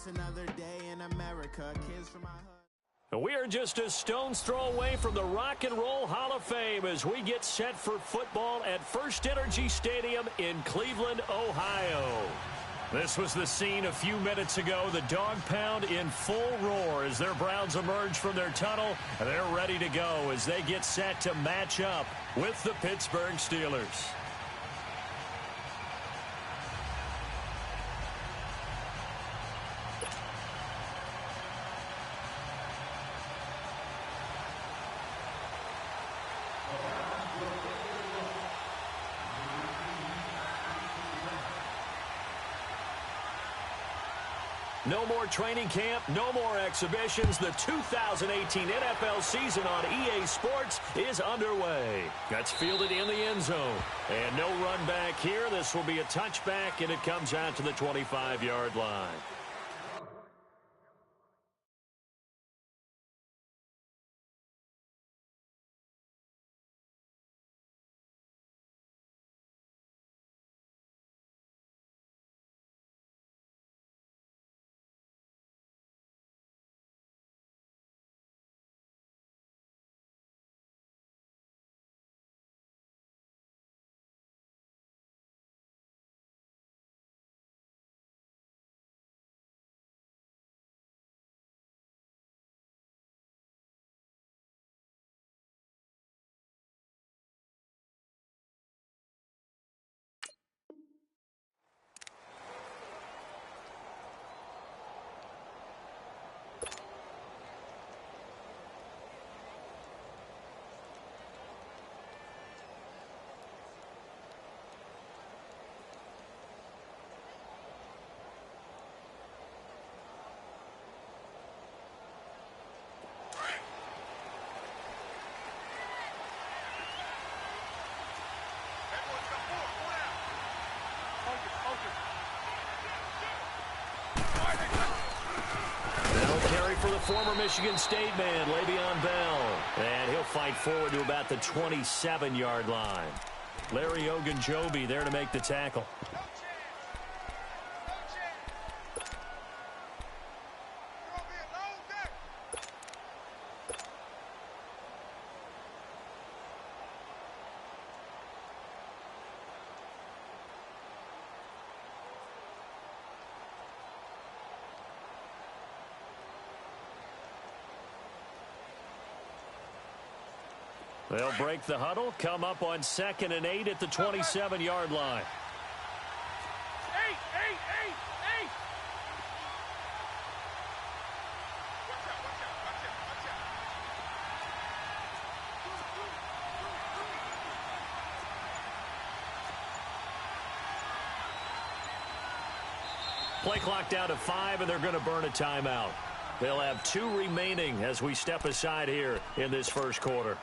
Just another day in America. Kids from my hood. We are just a stone's throw away from the Rock and Roll Hall of Fame as we get set for football at First Energy Stadium in Cleveland, Ohio. This was the scene a few minutes ago. The dog pound in full roar as their Browns emerge from their tunnel. They're ready to go as they get set to match up with the Pittsburgh Steelers. No more training camp, no more exhibitions. The 2018 NFL season on EA Sports is underway. That's fielded in the end zone. And no run back here. This will be a touchback, and it comes out to the 25-yard line. For the former Michigan State man, Le'Veon Bell. And he'll fight forward to about the 27-yard line. Larry Ogunjobi there to make the tackle. They'll break the huddle, come up on 2nd and 8 at the 27-yard line. Eight. Play clock down to 5, and they're going to burn a timeout. They'll have 2 remaining as we step aside here in this first quarter.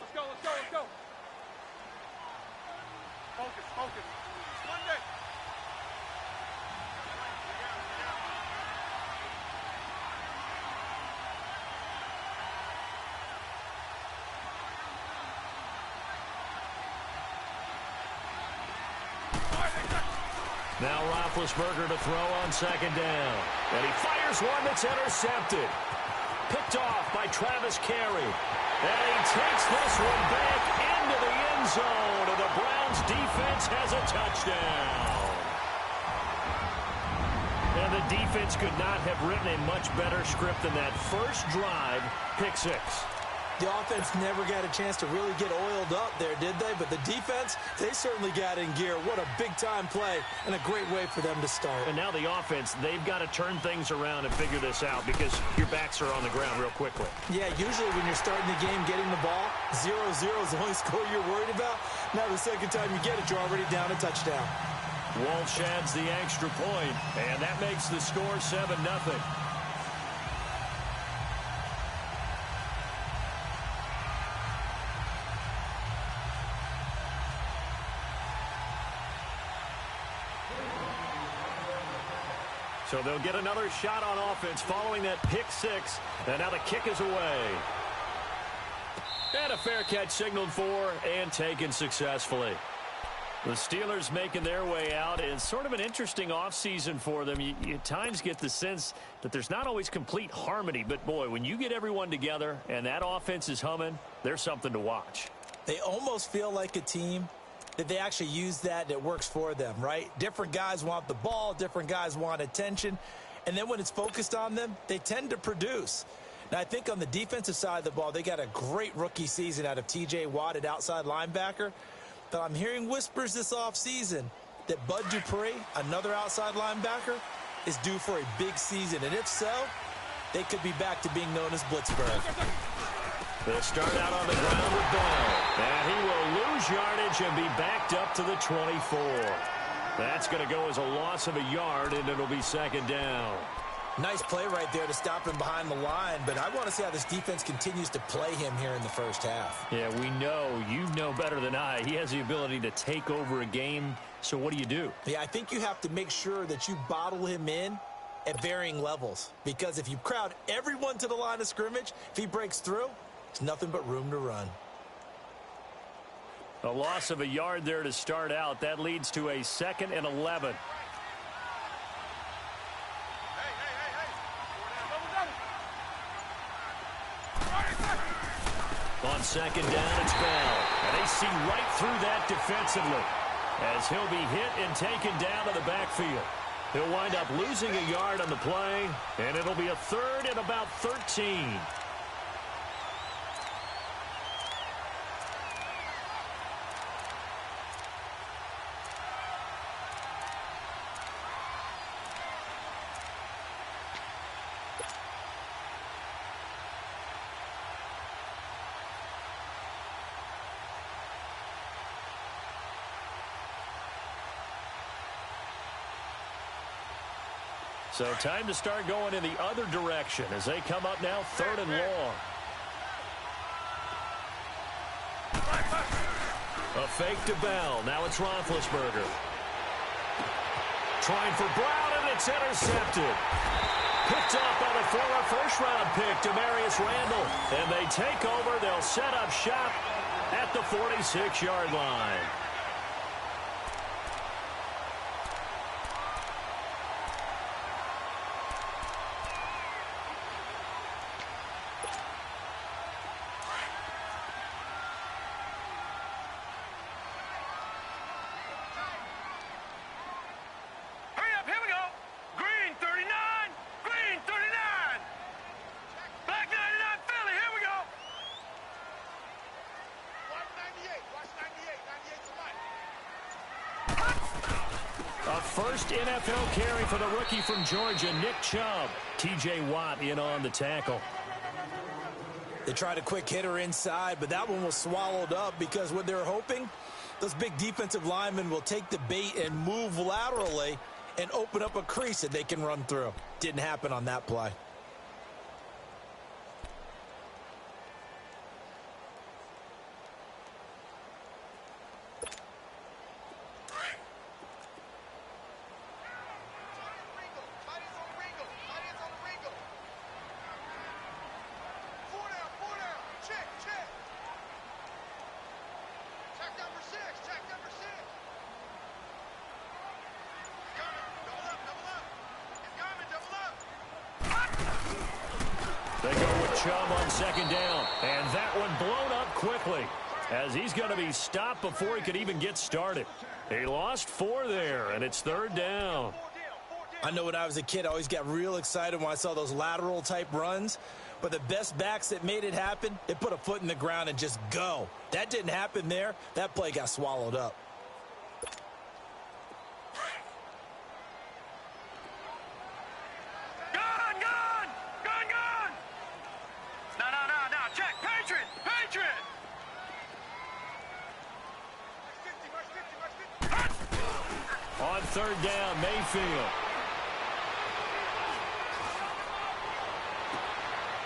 Let's go. Focus. Monday. Now Roethlisberger to throw on 2nd down. And he fires one that's intercepted. Picked off by Travis Carey. And he takes this one back into the end zone. And the Browns defense has a touchdown. And the defense could not have written a much better script than that first drive, pick 6. The offense never got a chance to really get oiled up there, did they? But the defense, they certainly got in gear. What a big-time play and a great way for them to start. And now the offense, they've got to turn things around and figure this out because your backs are on the ground real quickly. Yeah, usually when you're starting the game, getting the ball, 0-0 is the only score you're worried about. Now the second time you get it, you're already down a touchdown. Walsh adds the extra point, and that makes the score 7-0. So they'll get another shot on offense following that pick six. And now the kick is away. And a fair catch signaled for and taken successfully. The Steelers making their way out. It's sort of an interesting offseason for them. You at times get the sense that there's not always complete harmony. But, boy, when you get everyone together and that offense is humming, there's something to watch. They almost feel like a team that they actually use that works for them, right? Different guys want the ball. Different guys want attention. And then when it's focused on them, they tend to produce. Now, I think on the defensive side of the ball, they got a great rookie season out of T.J. Watt at outside linebacker. But I'm hearing whispers this offseason that Bud Dupree, another outside linebacker, is due for a big season. And if so, they could be back to being known as Blitzburg. They'll start out on the ground with Bell. And he will lose yardage and be backed up to the 24. That's going to go as a loss of a yard, and it'll be second down. Nice play right there to stop him behind the line, but I want to see how this defense continues to play him here in the first half. Yeah, we know. You know better than I. He has the ability to take over a game, so what do? Yeah, I think you have to make sure that you bottle him in at varying levels, because if you crowd everyone to the line of scrimmage, if he breaks through, there's nothing but room to run. A loss of a yard there to start out. That leads to a 2nd and 11. On second down, it's Bell. And they see right through that defensively as he'll be hit and taken down to the backfield. He'll wind up losing a yard on the play, and it'll be a 3rd and about 13. So time to start going in the other direction as they come up now 3rd and long. A fake to Bell. Now it's Roethlisberger. Trying for Brown, and it's intercepted. Picked up by the former first-round pick, Demarius Randall. And they take over. They'll set up shop at the 46-yard line. First NFL carry for the rookie from Georgia, Nick Chubb. T.J. Watt in on the tackle. They tried a quick hitter inside, but that one was swallowed up because what they're hoping, those big defensive linemen will take the bait and move laterally and open up a crease that they can run through. Didn't happen on that play. They go with Chubb on second down, and that one blown up quickly as he's going to be stopped before he could even get started. He lost 4 there, and it's 3rd down. I know when I was a kid, I always got real excited when I saw those lateral-type runs, but the best backs that made it happen, they put a foot in the ground and just go. That didn't happen there. That play got swallowed up. third down, Mayfield.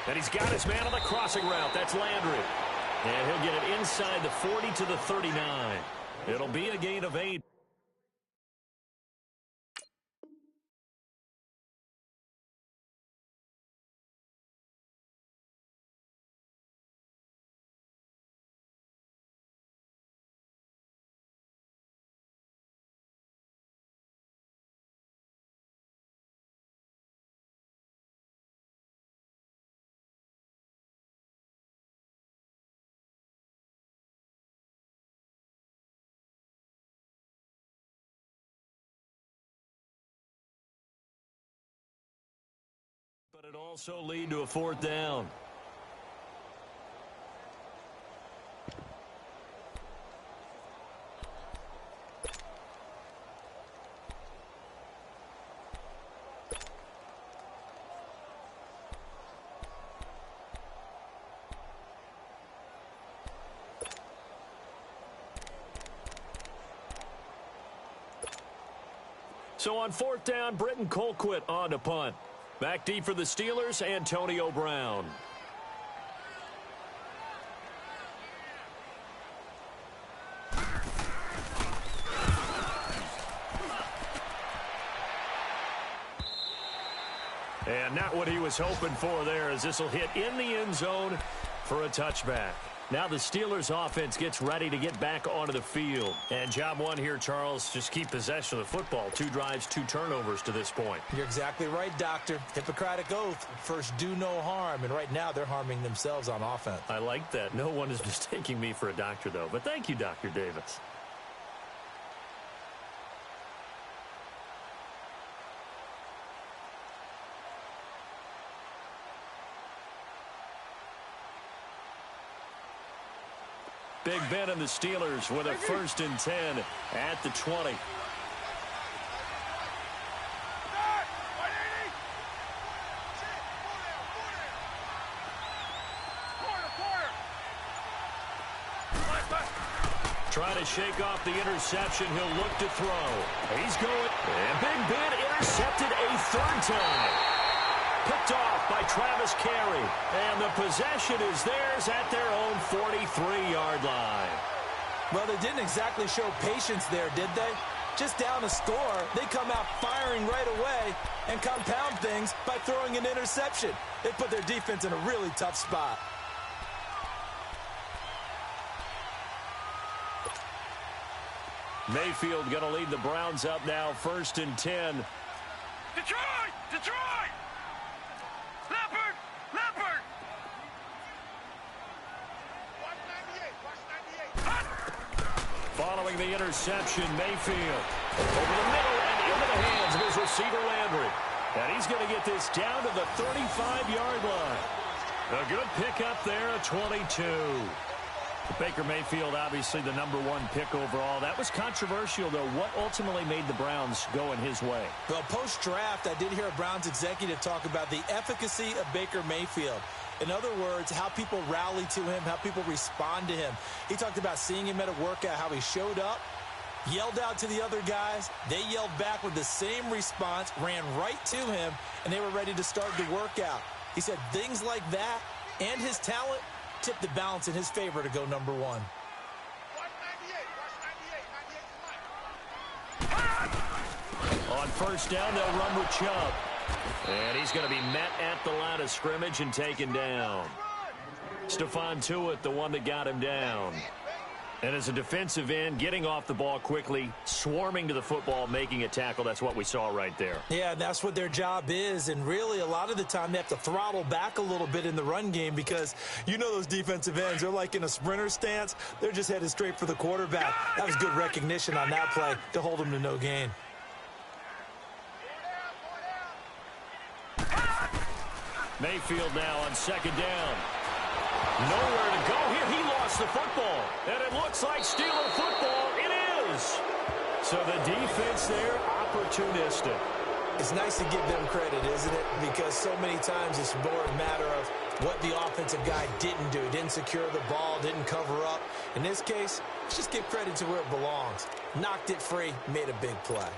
And he's got his man on the crossing route. That's Landry. And he'll get it inside the 40 to the 39. It'll be a gain of 8. But it also lead to a fourth down. So on fourth down, Britton Colquitt on to punt. Back deep for the Steelers, Antonio Brown. And not what he was hoping for there, as this will hit in the end zone for a touchback. Now the Steelers offense gets ready to get back onto the field. And job one here, Charles, just keep possession of the football. 2 drives, 2 turnovers to this point. You're exactly right, Doctor. Hippocratic oath, first do no harm. And right now they're harming themselves on offense. I like that. No one is mistaking me for a doctor, though. But thank you, Dr. Davis. Big Ben and the Steelers with a 1st and 10 at the 20. Trying to shake off the interception. He'll look to throw. He's going. And Big Ben intercepted a 3rd time. Picked off by Travis Carey. And the possession is theirs at their own 43-yard line. Well, they didn't exactly show patience there, did they? Just down a score, they come out firing right away and compound things by throwing an interception. They put their defense in a really tough spot. Mayfield going to lead the Browns up now, 1st and 10. Detroit! Detroit! Leopard! Leopard! Watch 98! Following the interception, Mayfield over the middle and into the hands of his receiver, Landry. And he's going to get this down to the 35-yard line. A good pickup there, a 22. Baker Mayfield, obviously the #1 pick overall. That was controversial, though. What ultimately made the Browns go in his way? Well, post-draft, I did hear a Browns executive talk about the efficacy of Baker Mayfield. In other words, how people rally to him, how people respond to him. He talked about seeing him at a workout, how he showed up, yelled out to the other guys. They yelled back with the same response, ran right to him, and they were ready to start the workout. He said things like that and his talent tipped the balance in his favor to go #1. Watch 98! Watch 98! On 1st down, they'll run with Chubb. And he's going to be met at the line of scrimmage and taken down. Stephon Tuitt, the one that got him down. And as a defensive end, getting off the ball quickly, swarming to the football, making a tackle. That's what we saw right there. Yeah, that's what their job is. And really, a lot of the time, they have to throttle back a little bit in the run game because you know those defensive ends, they're like in a sprinter stance. They're just headed straight for the quarterback. That was good recognition on that play to hold him to no gain. Mayfield now on 2nd down. Nowhere to go here. He lost the football. And it looks like Steeler football. It is. So the defense there, opportunistic. It's nice to give them credit, isn't it? Because so many times it's more a matter of what the offensive guy didn't do. Didn't secure the ball, didn't cover up. In this case, let's just give credit to where it belongs. Knocked it free, made a big play.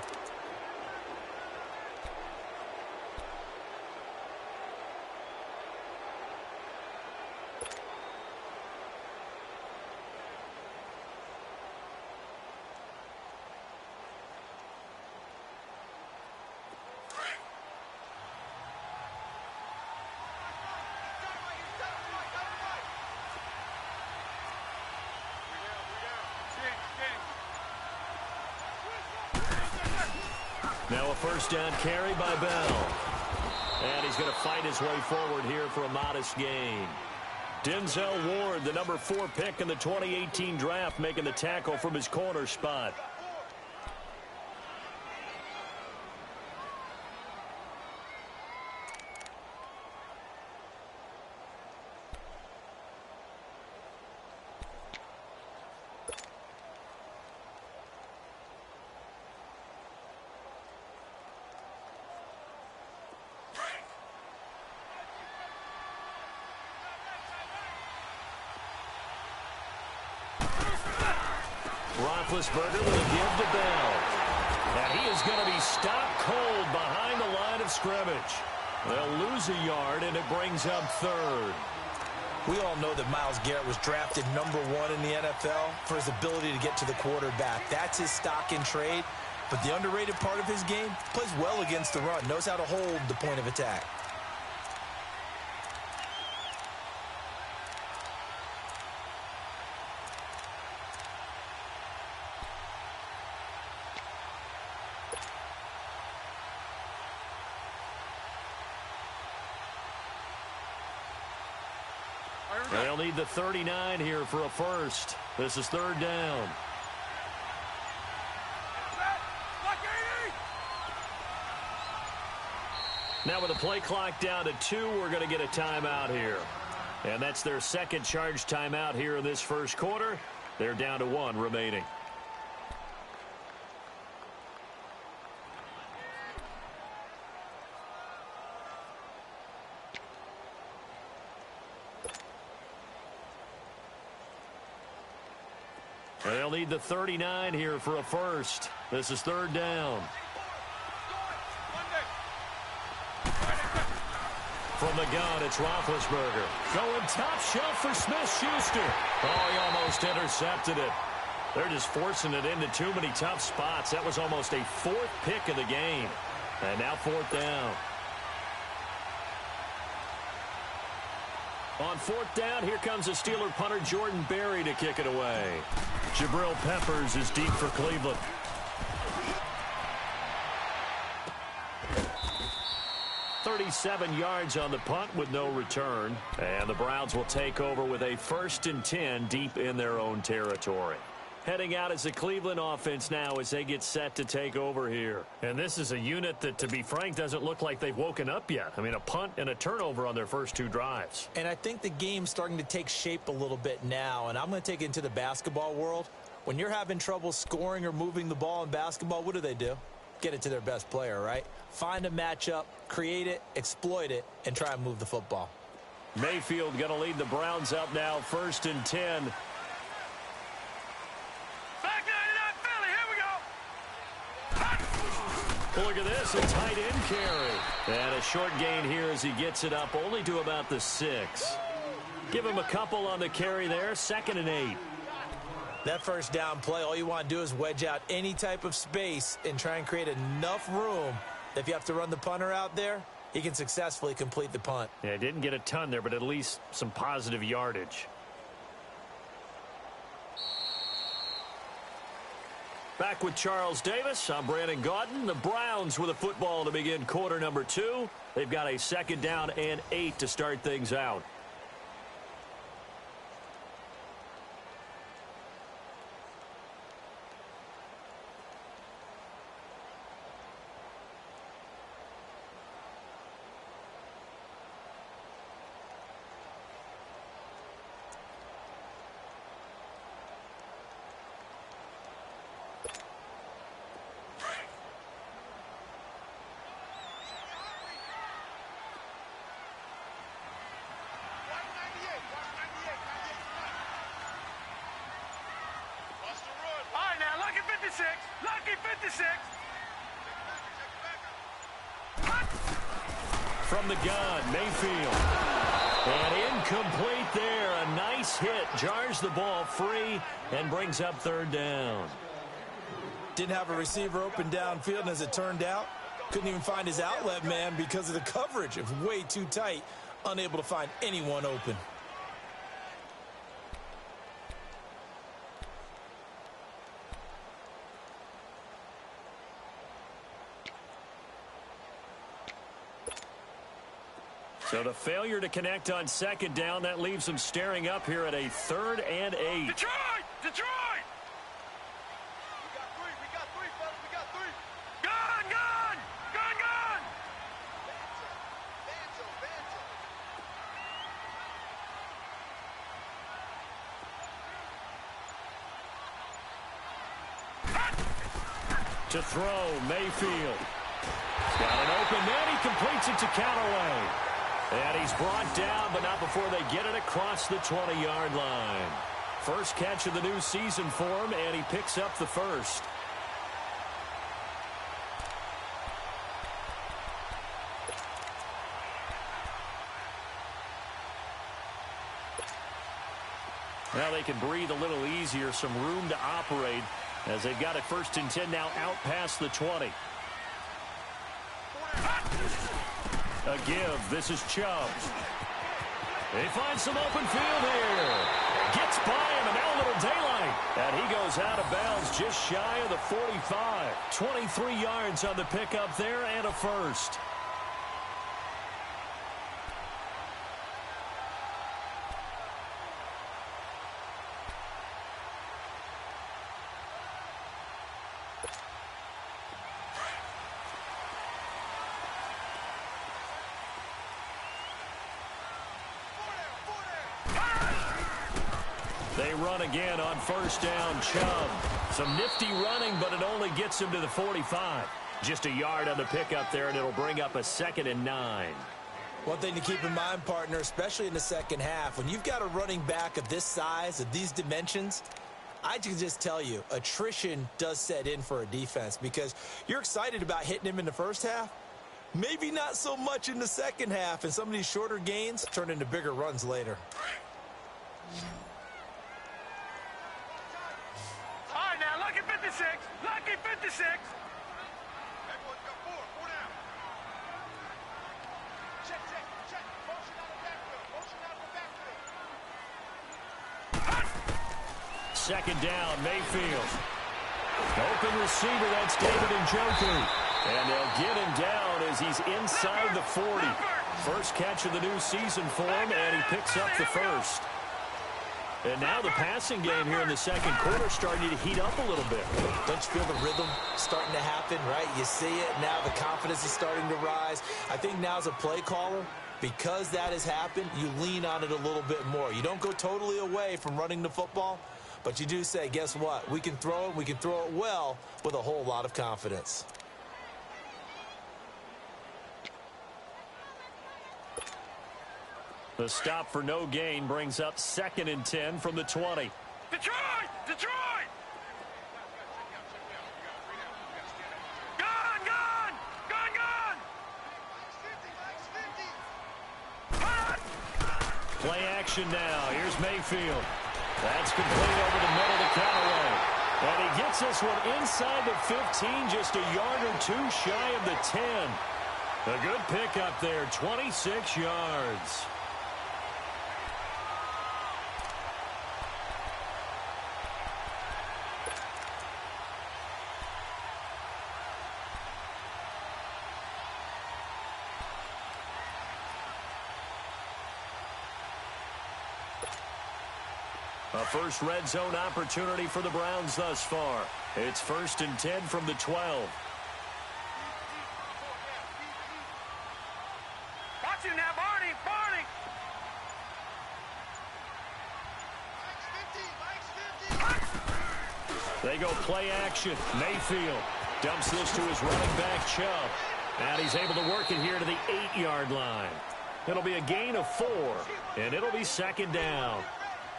Now a first down carry by Bell. And he's going to fight his way forward here for a modest gain. Denzel Ward, the number 4 pick in the 2018 draft, making the tackle from his corner spot. Roethlisberger with a give to Bell. And he is going to be stopped cold behind the line of scrimmage. They'll lose a yard, and it brings up third. We all know that Myles Garrett was drafted number 1 in the NFL for his ability to get to the quarterback. That's his stock in trade. But the underrated part of his game, plays well against the run, knows how to hold the point of attack. They'll need the 39 here for a first. This is third down. Now with the play clock down to 2, we're going to get a timeout here. And that's their second charge timeout here in this first quarter. They're down to 1 remaining. They'll need the 39 here for a first. This is third down. From the gun, it's Roethlisberger. Going top shelf for Smith-Schuster. Oh, he almost intercepted it. They're just forcing it into too many tough spots. That was almost a 4th pick of the game. And now 4th down. On 4th down, here comes the Steeler punter Jordan Berry to kick it away. Jabril Peppers is deep for Cleveland. $37 on the punt with no return. And the Browns will take over with a 1st and 10 deep in their own territory. Heading out as the Cleveland offense now as they get set to take over here. And this is a unit that, to be frank, doesn't look like they've woken up yet. I mean, a punt and a turnover on their first 2 drives. And I think the game's starting to take shape a little bit now. And I'm going to take it into the basketball world. When you're having trouble scoring or moving the ball in basketball, what do? Get it to their best player, right? Find a matchup, create it, exploit it, and try and move the football. Mayfield going to lead the Browns up now, 1st and 10. Back 99 Philly, here we go. Look at this, a tight end carry. And a short gain here as he gets it up only to about the 6. Give him a couple on the carry there, 2nd and 8. That first down play, all you want to do is wedge out any type of space and try and create enough room that if you have to run the punter out there, he can successfully complete the punt. Yeah, didn't get a ton there, but at least some positive yardage. Back with Charles Davis, I'm Brandon Gaudin. The Browns with a football to begin quarter number 2. They've got a 2nd down and 8 to start things out. Lucky 56. From the gun, Mayfield. And incomplete there. A nice hit. Jars the ball free and brings up 3rd down. Didn't have a receiver open downfield, and as it turned out, couldn't even find his outlet man because of the coverage. It was way too tight. Unable to find anyone open. So the failure to connect on second down, that leaves them staring up here at a 3rd and 8. Detroit! Detroit! We got three, fellas. We got three. Gun! Gun! Gun! Gun! To throw, Mayfield. He's got an open man. He completes it to Callaway. And he's brought down, but not before they get it across the 20-yard line. First catch of the new season for him, and he picks up the first. Now they can breathe a little easier, some room to operate as they've got it 1st and 10 now out past the 20. A give. This is Chubb. They find some open field here. Gets by him, and now a little daylight. And he goes out of bounds just shy of the 45. 23 yards on the pickup there and a first. They run again on 1st down. Chubb. Some nifty running, but it only gets him to the 45. Just a yard on the pickup there, and it'll bring up a 2nd and 9. One thing to keep in mind, partner, especially in the second half, when you've got a running back of this size, of these dimensions, I can just tell you, attrition does set in for a defense because you're excited about hitting him in the first half. Maybe not so much in the second half, and some of these shorter gains turn into bigger runs later. All right, now, lucky 56. Lucky 56. Everyone's got four. Four down. Check, check, check. Motion out of the backfield. Motion out of the backfield. 2nd down, Mayfield. Open receiver, that's David Njoku. And they'll get him down as he's inside the 40. First catch of the new season for him, and he picks up the first. And now the passing game here in the second quarter starting to heat up a little bit. Don't you feel the rhythm starting to happen, right? You see it, now the confidence is starting to rise. I think now as a play caller, because that has happened, you lean on it a little bit more. You don't go totally away from running the football, but you do say, guess what? We can throw it well with a whole lot of confidence. The stop for no gain brings up 2nd and 10 from the 20. Detroit! Detroit! Gun! Gun! Gun! Gun! Play action now. Here's Mayfield. That's complete over the middle to Callaway. And he gets this one inside the 15, just a yard or two shy of the 10. A good pickup there, 26 yards. A first red zone opportunity for the Browns thus far. It's 1st and 10 from the 12. Watch him now, Barney! Barney! They go play action. Mayfield dumps this to his running back, Chubb. And he's able to work it here to the 8-yard line. It'll be a gain of 4, and it'll be 2nd down.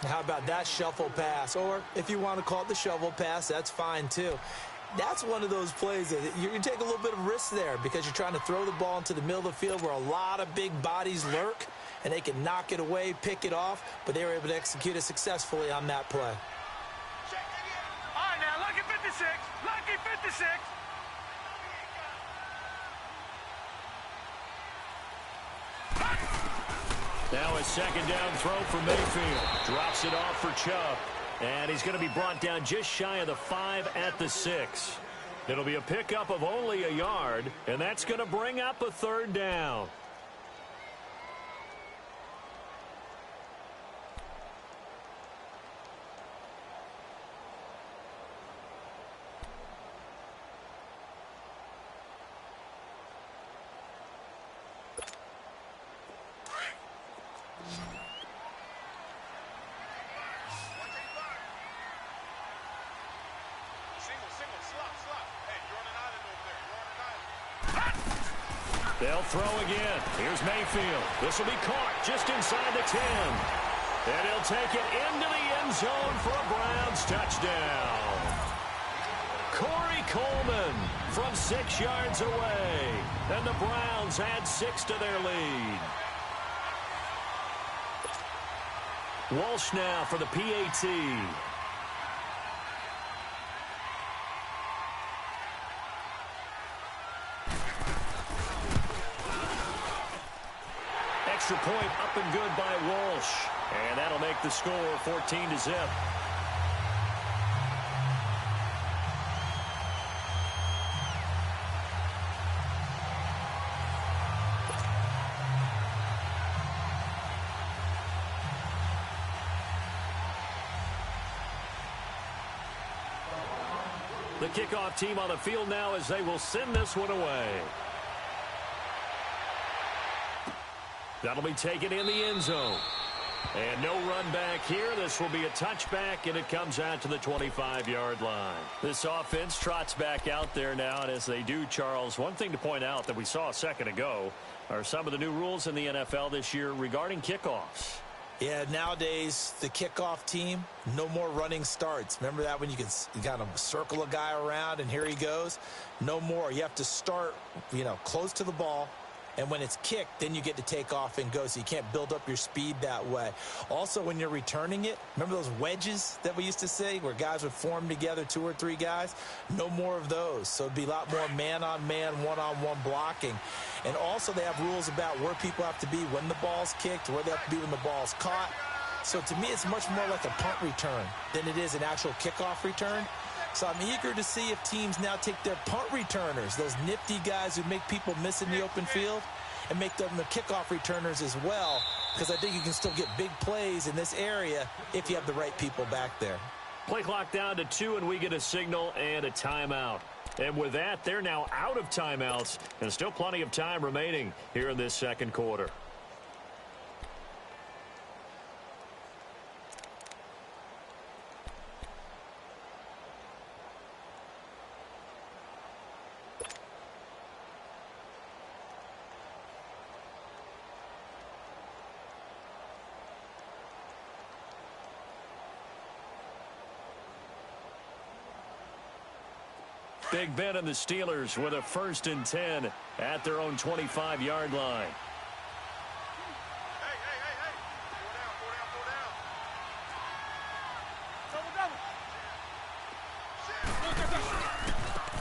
How about that shuffle pass? Or if you want to call it the shovel pass, that's fine too. That's one of those plays that you take a little bit of risk there because you're trying to throw the ball into the middle of the field where a lot of big bodies lurk, and they can knock it away, pick it off, but they were able to execute it successfully on that play. All right, now, lucky 56. Lucky 56. Now a 2nd down throw for Mayfield. Drops it off for Chubb. And he's going to be brought down just shy of the 5 at the 6. It'll be a pickup of only a yard, and that's going to bring up a 3rd down. They'll throw again. Here's Mayfield. This will be caught just inside the 10. And he'll take it into the end zone for a Browns touchdown. Corey Coleman from 6 yards away. And the Browns add 6 to their lead. Walsh now for the PAT. Extra point up and good by Walsh. And that'll make the score 14-0. The kickoff team on the field now as they will send this one away. That'll be taken in the end zone. And no run back here. This will be a touchback, and it comes out to the 25-yard line. This offense trots back out there now, and as they do, Charles, one thing to point out that we saw a second ago are some of the new rules in the NFL this year regarding kickoffs. Yeah, nowadays, the kickoff team, no more running starts. Remember that when you kind of circle a guy around, and here he goes? No more. You have to start, close to the ball. And when it's kicked, then you get to take off and go, so you can't build up your speed that way. Also, when you're returning it, remember those wedges that we used to say where guys would form together, 2 or 3 guys? No more of those. So it'd be a lot more man-on-man, one-on-one blocking. And also they have rules about where people have to be when the ball's kicked, where they have to be when the ball's caught. So to me, it's much more like a punt return than it is an actual kickoff return. So I'm eager to see if teams now take their punt returners, those nifty guys who make people miss in the open field, and make them the kickoff returners as well, because I think you can still get big plays in this area if you have the right people back there. Play clock down to 2, and we get a signal and a timeout. And with that, they're now out of timeouts, and still plenty of time remaining here in this second quarter. Big Ben and the Steelers with a 1st and 10 at their own 25-yard line.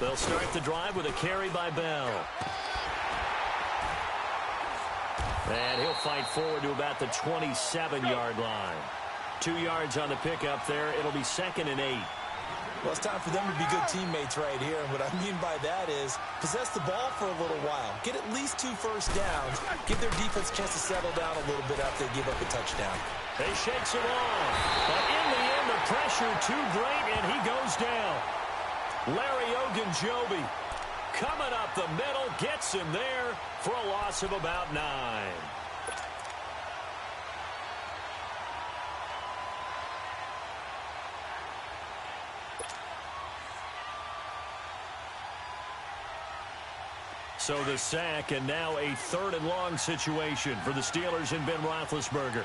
They'll start the drive with a carry by Bell. And he'll fight forward to about the 27-yard line. 2 yards on the pickup there. It'll be 2nd and 8. Well, it's time for them to be good teammates right here. And what I mean by that is possess the ball for a little while. Get at least 2 first downs. Give their defense a chance to settle down a little bit after they give up a touchdown. They shakes it off. But in the end, the pressure too great, and he goes down. Larry Ogunjobi coming up the middle, gets him there for a loss of about 9. So the sack, and now a 3rd and long situation for the Steelers and Ben Roethlisberger.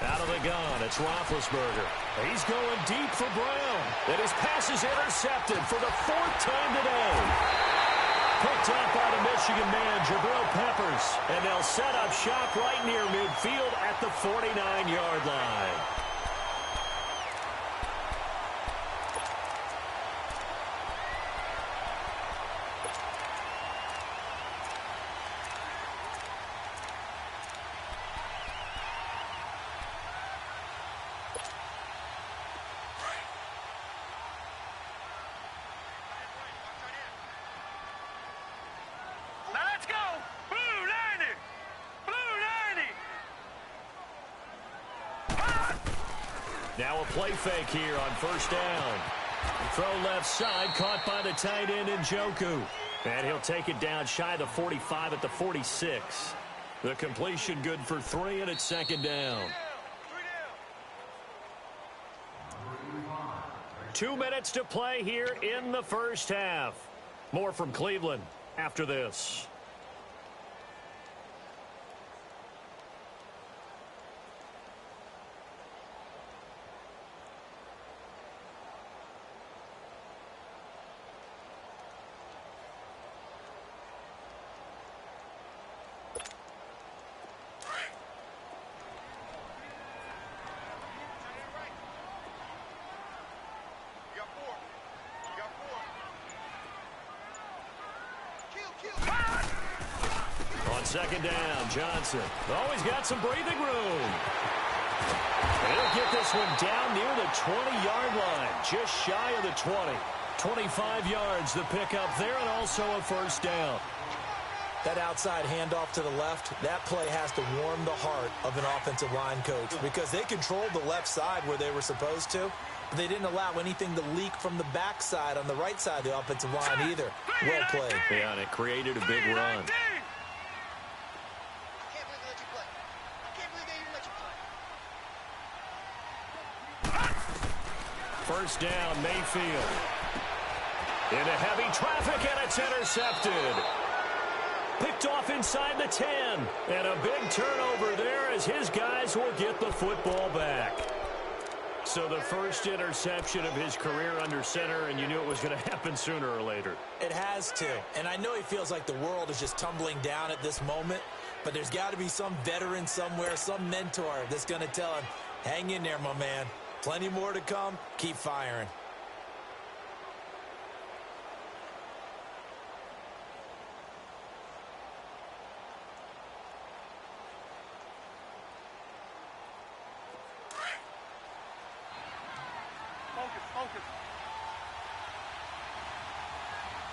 Out of the gun, it's Roethlisberger. He's going deep for Brown. And his pass is intercepted for the 4th time today. Picked up by the Michigan man, Jabril Peppers. And they'll set up shop right near midfield at the 49-yard line. Now a play fake here on first down. Throw left side, caught by the tight end Njoku. And he'll take it down shy of the 45 at the 46. The completion good for 3, and it's second down. 2 minutes to play here in the first half. More from Cleveland after this. On second down, Johnson. Always got some breathing room. He'll get this one down near the 20-yard line, just shy of the 20. 25 yards the pickup there, and also a first down. That outside handoff to the left, that play has to warm the heart of an offensive line coach because they controlled the left side where they were supposed to, but they didn't allow anything to leak from the backside on the right side of the offensive line either. Well played. Yeah, and it created a big run. First down, Mayfield. Into heavy traffic, and it's intercepted. Picked off inside the 10. And a big turnover there as his guys will get the football back. So the first interception of his career under center, and you knew it was going to happen sooner or later. It has to. And I know he feels like the world is just tumbling down at this moment, but there's got to be some veteran somewhere, some mentor that's going to tell him, hang in there, my man. Plenty more to come. Keep firing. Focus.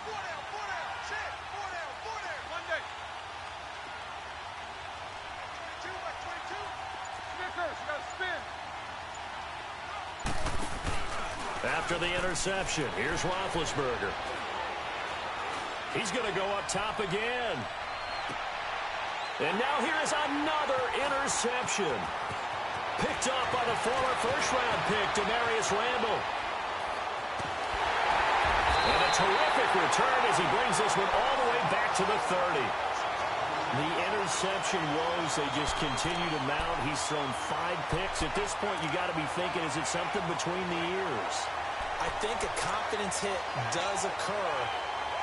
4 down. Set. 4 down. Monday. 22, back 22. Snickers, you got to spin. After the interception, here's Roethlisberger. He's going to go up top again. And now here is another interception. Picked up by the former first-round pick, Demarius Randall. And a terrific return as he brings this one all the way back to the 30. The interception woes, they just continue to mount. He's thrown 5 picks. At this point, you got to be thinking, is it something between the ears? I think a confidence hit does occur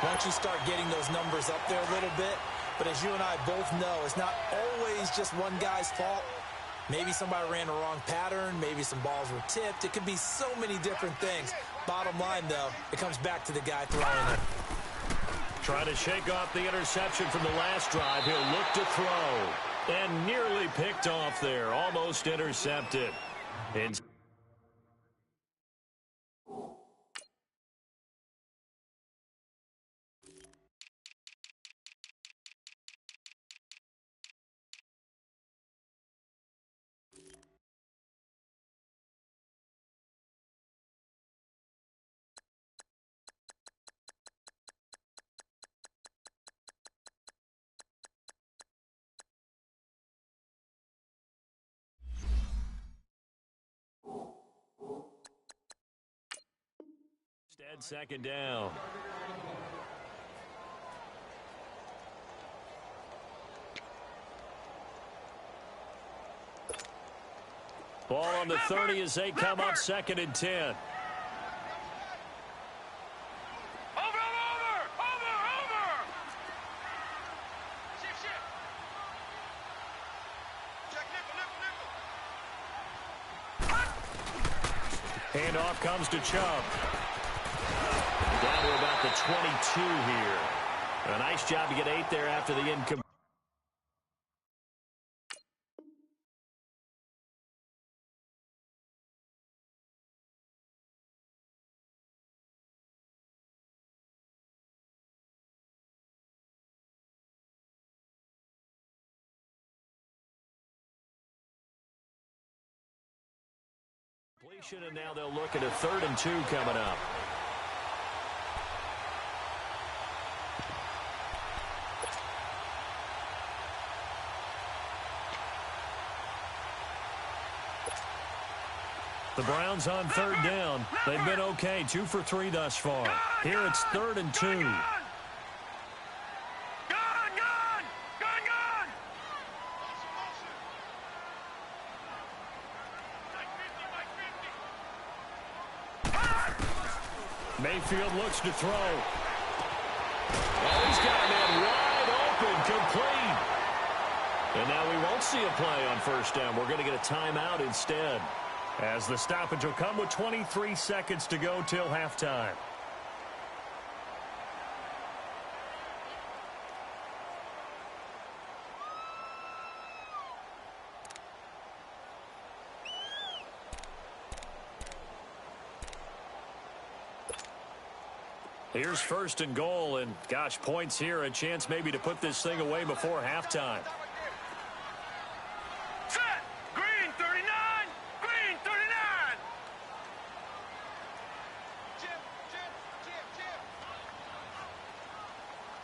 once you start getting those numbers up there a little bit. But as you and I both know, it's not always just one guy's fault. Maybe somebody ran the wrong pattern. Maybe some balls were tipped. It could be so many different things. Bottom line, though, it comes back to the guy throwing it. Trying to shake off the interception from the last drive. He'll look to throw. And nearly picked off there. Almost intercepted. And instead, second down. Ball on the 30 as they come up second and 10. Over! Shift. Check nickel. Handoff comes to Chubb. Down to about the 22 here. A nice job to get 8 there after the incomplete. completion, and now they'll look at a 3rd and 2 coming up. The Browns on 3rd down. They've been okay, 2 for 3 thus far. Here it's 3rd and 2. Mayfield looks to throw. Oh, he's got a man wide open, complete. And now we won't see a play on 1st down. We're going to get a timeout instead, as the stoppage will come with 23 seconds to go till halftime. Here's 1st and goal, and gosh, points here, a chance maybe to put this thing away before halftime. Set! Green 39! Green 39! Chip!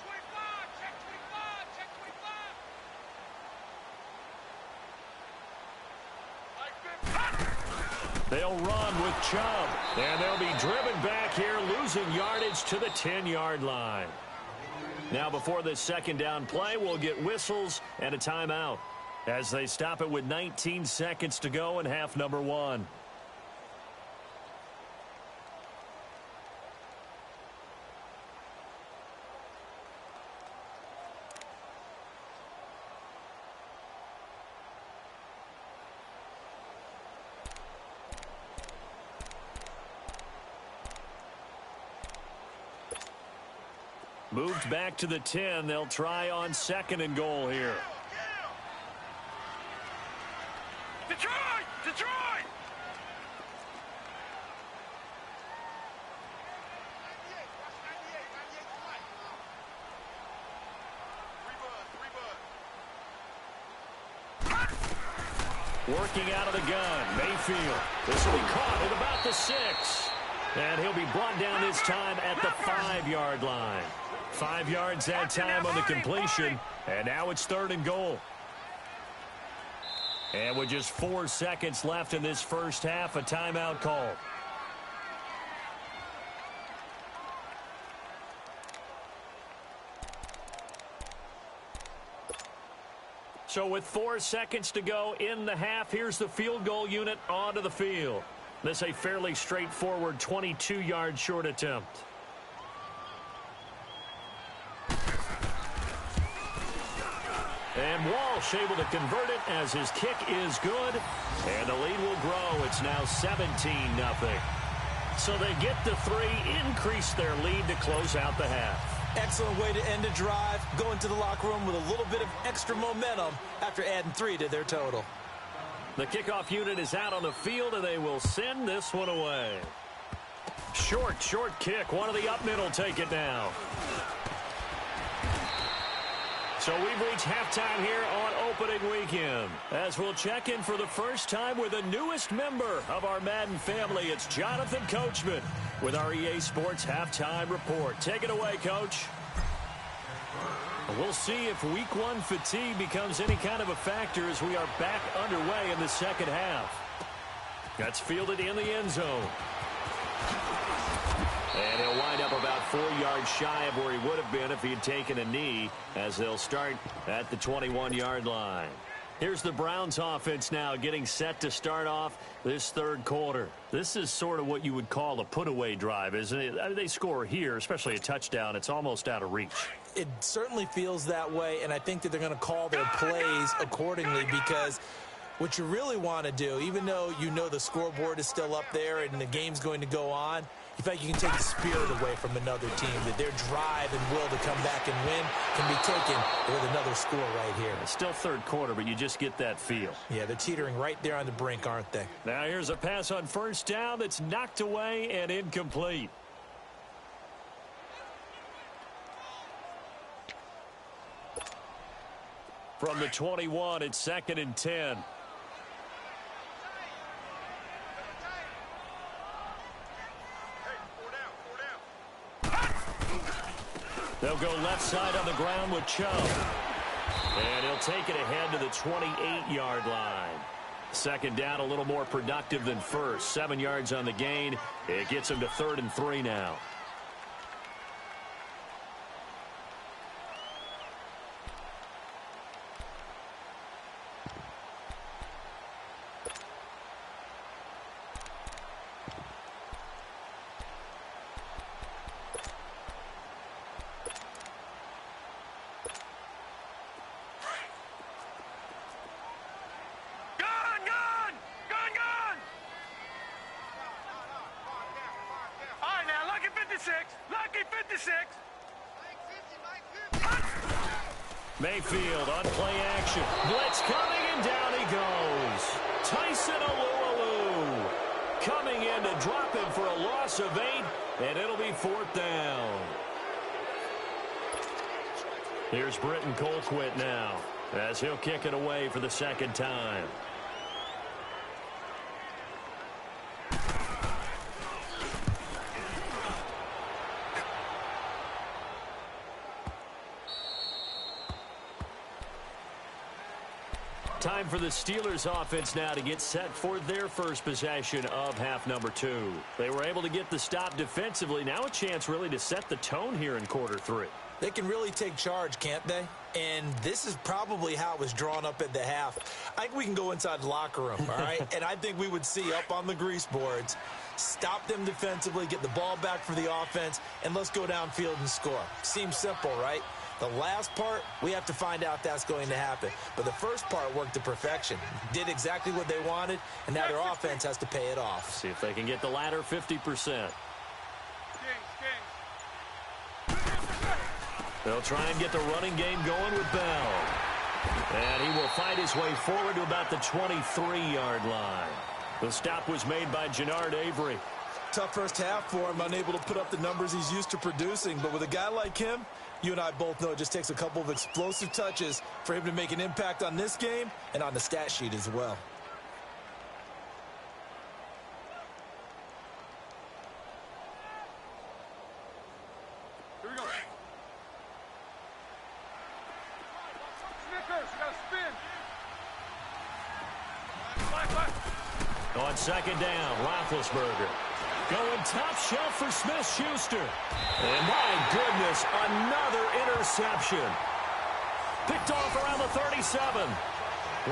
25! Check 25! Check 25! They'll run with Chubb, and they'll be driven back here, losing yardage to the 10-yard line. Now, before this 2nd down play, we'll get whistles and a timeout as they stop it with 19 seconds to go in half number 1. Moved back to the 10. They'll try on 2nd and goal here. Detroit! Detroit! Working out of the gun, Mayfield. This will be caught at about the 6. And he'll be brought down this time at the 5-yard line. 5 yards that time on the completion, and now it's 3rd and goal. And with just 4 seconds left in this 1st half, a timeout call. So with 4 seconds to go in the half, here's the field goal unit onto the field. This a fairly straightforward 22-yard short attempt. And Walsh able to convert it as his kick is good. And the lead will grow. It's now 17-0. So they get the 3, increase their lead to close out the half. Excellent way to end a drive. Go into the locker room with a little bit of extra momentum after adding 3 to their total. The kickoff unit is out on the field, and they will send this one away. Short kick. One of the up middle take it now. So we've reached halftime here on opening weekend, as we'll check in for the first time with the newest member of our Madden family. It's Jonathan Coachman with our EA Sports Halftime Report. Take it away, Coach. We'll see if Week 1 fatigue becomes any kind of a factor as we are back underway in the 2nd half. That's fielded in the end zone. And he'll wind up about 4 yards shy of where he would have been if he had taken a knee, as they'll start at the 21-yard line. Here's the Browns offense now getting set to start off this 3rd quarter. This is sort of what you would call a put-away drive, isn't it? I mean, they score here, especially a touchdown. It's almost out of reach. It certainly feels that way, and I think that they're going to call their plays accordingly, because what you really want to do, even though you know the scoreboard is still up there and the game's going to go on, you feel like you can take the spirit away from another team, that their drive and will to come back and win can be taken with another score right here. It's still 3rd quarter, but you just get that feel. Yeah, they're teetering right there on the brink, aren't they? Now here's a pass on 1st down that's knocked away and incomplete. From the 21, it's 2nd and 10. They'll go left side on the ground with Chubb. And he'll take it ahead to the 28-yard line. Second down, a little more productive than first. 7 yards on the gain. It gets him to 3rd and 3 now. Lucky 56. Mayfield on play action. Blitz coming, and down he goes. Tyson Alualu coming in to drop him for a loss of 8, and it'll be 4th down. Here's Britton Colquitt now, as he'll kick it away for the 2nd time. Time for the Steelers offense now to get set for their first possession of half number 2. They were able to get the stop defensively. Now a chance really to set the tone here in quarter 3. They can really take charge, can't they? And this is probably how it was drawn up at the half. I think we can go inside the locker room, all right? And I think we would see up on the grease boards, stop them defensively, get the ball back for the offense, and let's go downfield and score. Seems simple, right? The last part, we have to find out if that's going to happen. But the first part worked to perfection. Did exactly what they wanted, and now their offense has to pay it off. See if they can get the latter 50%. They'll try and get the running game going with Bell. And he will fight his way forward to about the 23-yard line. The stop was made by Jannard Avery. Tough first half for him, unable to put up the numbers he's used to producing. But with a guy like him, you and I both know it just takes a couple of explosive touches for him to make an impact on this game and on the stat sheet as well. Here we go. Snickers, you gotta spin. On 2nd down, Roethlisberger. Going top shelf for Smith-Schuster. And my goodness, another interception. Picked off around the 37.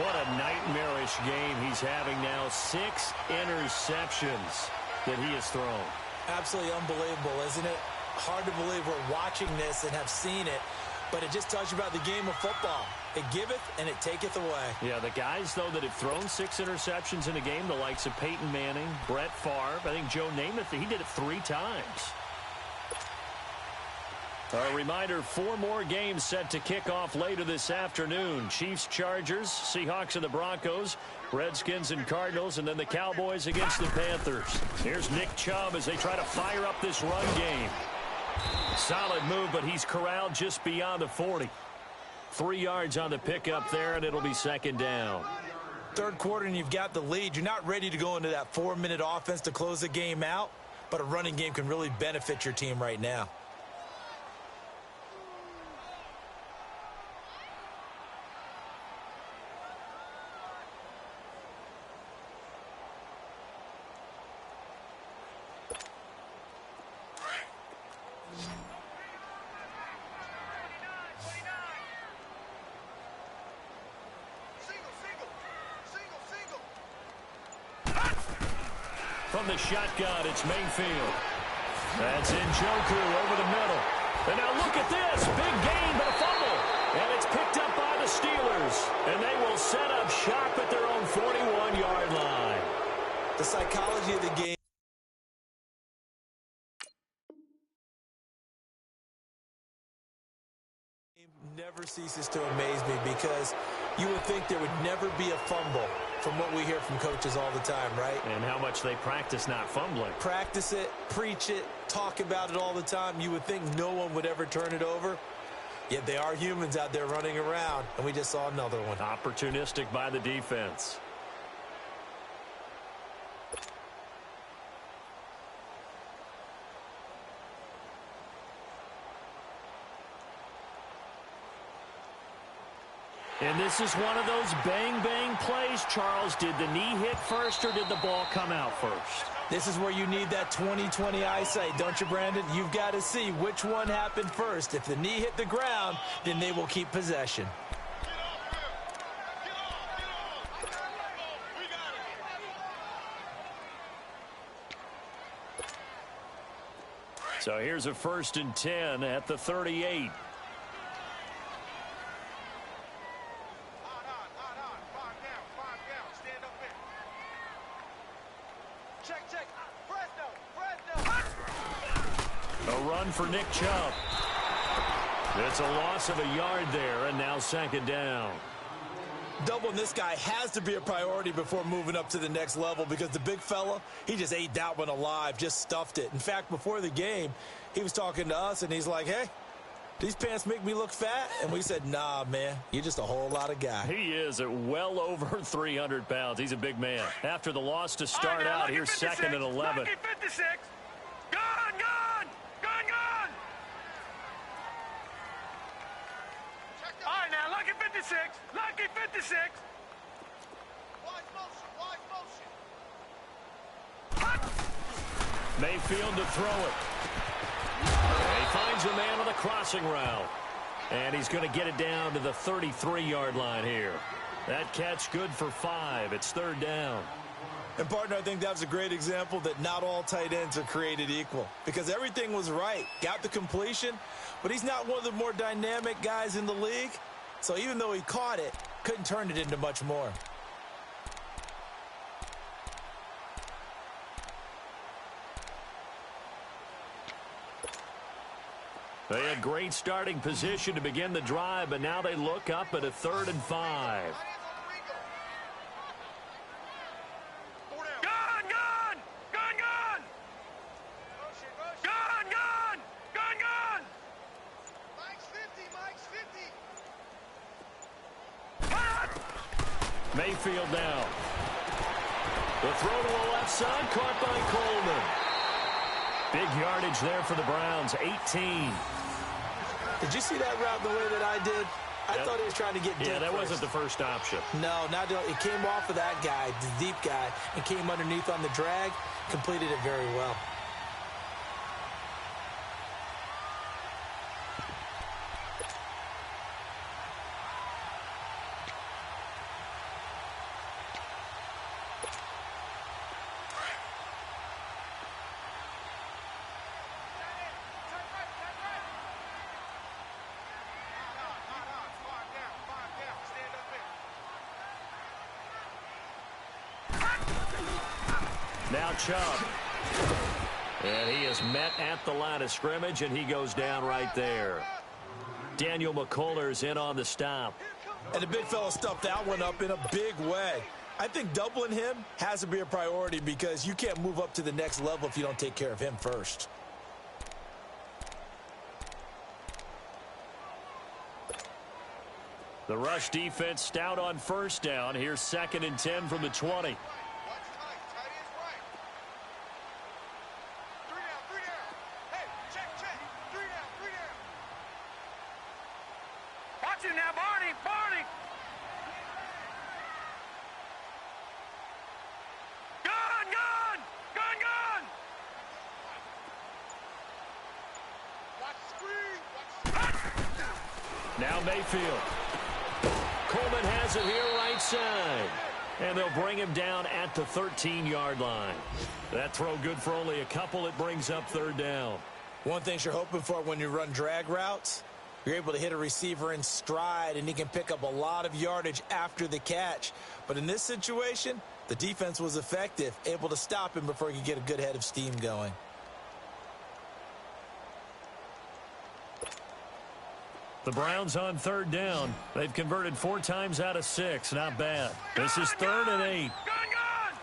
What a nightmarish game he's having now. 6 interceptions that he has thrown. Absolutely unbelievable, isn't it? Hard to believe we're watching this and have seen it. But it just tells you about the game of football. It giveth and it taketh away. Yeah, the guys, though, that have thrown 6 interceptions in a game, the likes of Peyton Manning, Brett Favre, I think Joe Namath, he did it 3 times. A reminder, 4 more games set to kick off later this afternoon. Chiefs, Chargers, Seahawks and the Broncos, Redskins and Cardinals, and then the Cowboys against the Panthers. Here's Nick Chubb as they try to fire up this run game. Solid move, but he's corralled just beyond the 40. 3 yards on the pickup there, and it'll be 2nd down. Third quarter, and you've got the lead. You're not ready to go into that 4-minute offense to close the game out, but a running game can really benefit your team right now. From the shotgun, it's Mayfield. That's Njoku over the middle. And now look at this. Big gain, but a fumble. And it's picked up by the Steelers. And they will set up shop at their own 41-yard line. The psychology of the game never ceases to amaze me, because you would think there would never be a fumble from what we hear from coaches all the time, right? And how much they practice not fumbling. Practice it, preach it, talk about it all the time. You would think no one would ever turn it over. Yet they are humans out there running around, and we just saw another one. Opportunistic by the defense. this is one of those bang-bang plays, Charles. Did the knee hit first or did the ball come out first? This is where you need that 20/20 eyesight, don't you, Brandon? You've got to see which one happened first. If the knee hit the ground, then they will keep possession. So here's a 1st and 10 at the 38. A run for Nick Chubb. It's a loss of a yard there, and now 2nd down. Doubling this guy has to be a priority before moving up to the next level because the big fella, he just ate that one alive, just stuffed it. In fact, before the game, he was talking to us, and he's like, hey, these pants make me look fat? And we said, nah, man, you're just a whole lot of guy. He is at well over 300 pounds. He's a big man. After the loss to start out, here's 2nd and 11. Lucky 56. Gone, gone, gone, gone. All right, now, lucky 56. Lucky 56. Wide motion, wide motion. Mayfield to throw it. And he finds a man on the crossing route. And he's going to get it down to the 33-yard line here. That catch good for 5. It's 3rd down. And, partner, I think that was a great example that not all tight ends are created equal because everything was right. Got the completion, but he's not one of the more dynamic guys in the league. So even though he caught it, couldn't turn it into much more. They had great starting position to begin the drive, but now they look up at a 3rd and 5. Gone, gone, gone, gone. Gone, gone, gone, gone. Mike's 50, Mike's 50. Mayfield now. The throw to the left side, caught by Coleman. Big yardage there for the Browns, 18. Did you see that route the way that I did? I thought he was trying to get deep. Yeah, that first. wasn't the first option. No, it came off of that guy, the deep guy, and came underneath on the drag, completed it very well. Now Chubb. And he is met at the line of scrimmage, and he goes down right there. Daniel McCullers in on the stop. And the big fella stuffed that one up in a big way. I think doubling him has to be a priority because you can't move up to the next level if you don't take care of him first. The rush defense stout on 1st down. Here's 2nd and 10 from the 20. Watch him now, Barney, Barney. Gone, gone, gone, gone. Watch screen. Now Mayfield. Coleman has it here right side. And they'll bring him down at the 13-yard line. That throw good for only a couple. It brings up 3rd down. One thing you're hoping for when you run drag routes, you're able to hit a receiver in stride, and he can pick up a lot of yardage after the catch. But in this situation, the defense was effective, able to stop him before he could get a good head of steam going. The Browns on 3rd down. They've converted 4 times out of 6. Not bad. This is 3rd and 8. Gone, gone.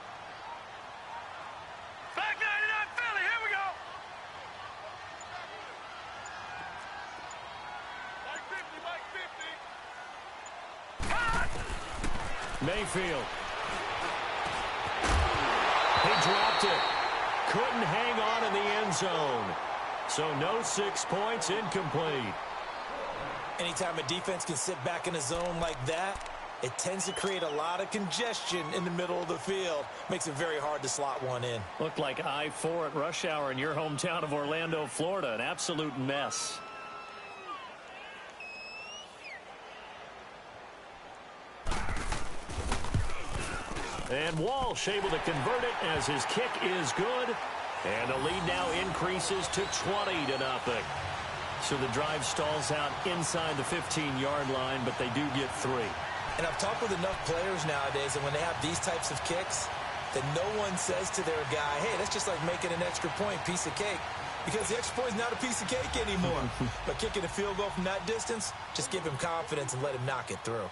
Back 99 Philly, here we go. Mike 50, Mike 50. Mayfield. He dropped it. Couldn't hang on in the end zone. So no 6 points, incomplete. Anytime a defense can sit back in a zone like that, it tends to create a lot of congestion in the middle of the field. Makes it very hard to slot one in. Looked like I-4 at rush hour in your hometown of Orlando, Florida. An absolute mess. And Walsh able to convert it as his kick is good. And the lead now increases to 20-0. So the drive stalls out inside the 15-yard line, but they do get 3. And I've talked with enough players nowadays, and when they have these types of kicks, that no one says to their guy, hey, that's just like making an extra point, piece of cake. Because the extra point is not a piece of cake anymore. But kicking a field goal from that distance, just give him confidence and let him knock it through.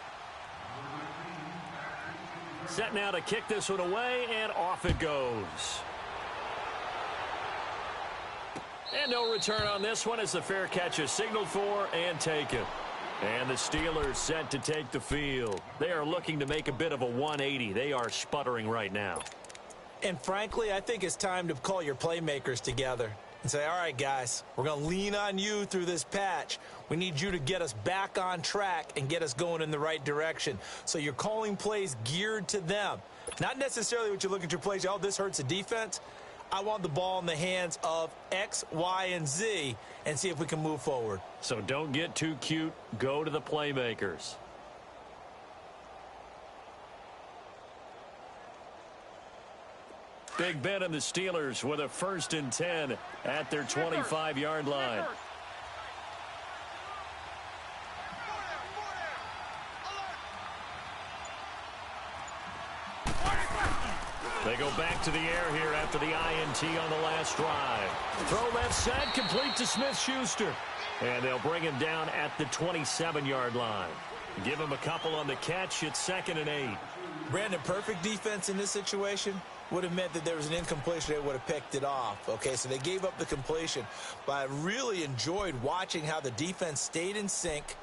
Set now to kick this one away, and off it goes. And no return on this one as the fair catch is signaled for and taken. And the Steelers set to take the field. They are looking to make a bit of a 180. They are sputtering right now. And frankly, I think it's time to call your playmakers together and say, all right, guys, we're going to lean on you through this patch. We need you to get us back on track and get us going in the right direction. So you're calling plays geared to them. Not necessarily what you look at your plays, oh, this hurts the defense. I want the ball in the hands of X, Y, and Z and see if we can move forward. So don't get too cute. Go to the playmakers. Big Ben and the Steelers with a 1st and 10 at their 25-yard line. They go back to the air here after the INT on the last drive. Throw left side, complete to Smith-Schuster. And they'll bring him down at the 27-yard line. Give him a couple on the catch. It's 2nd and 8. Brandon, perfect defense in this situation would have meant that there was an incompletion. They would have picked it off. Okay, so they gave up the completion. But I really enjoyed watching how the defense stayed in sync,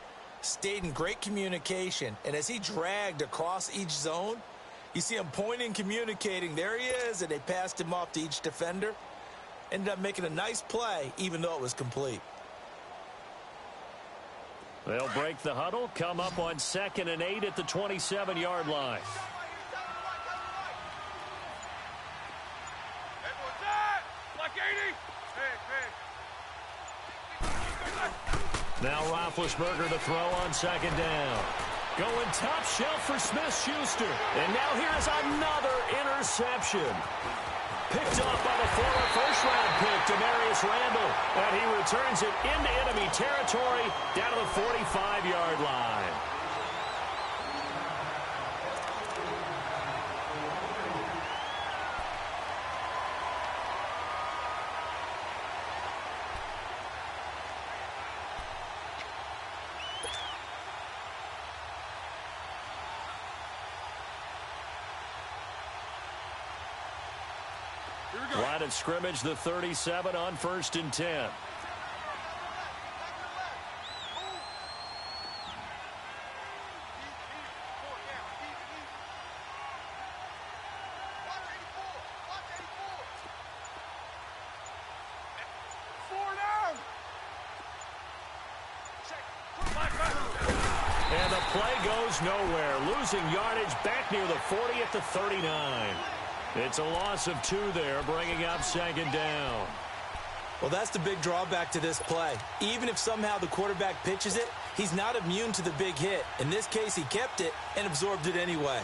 stayed in great communication. And as he dragged across each zone, you see him pointing, communicating. There he is, and they passed him off to each defender. Ended up making a nice play, even though it was complete. They'll break the huddle, come up on 2nd and 8 at the 27-yard line. Now Roethlisberger to throw on 2nd down. Going top shelf for Smith-Schuster. And now here is another interception. Picked off by the former first-round pick, Demarius Randall. And he returns it into enemy territory down to the 45-yard line. Line of scrimmage, the 37 on 1st and 10. And the play goes nowhere. Losing yardage back near the 40 at the 39. It's a loss of 2 there, bringing up 2nd down. Well, that's the big drawback to this play. Even if somehow the quarterback pitches it, he's not immune to the big hit. In this case, he kept it and absorbed it anyway.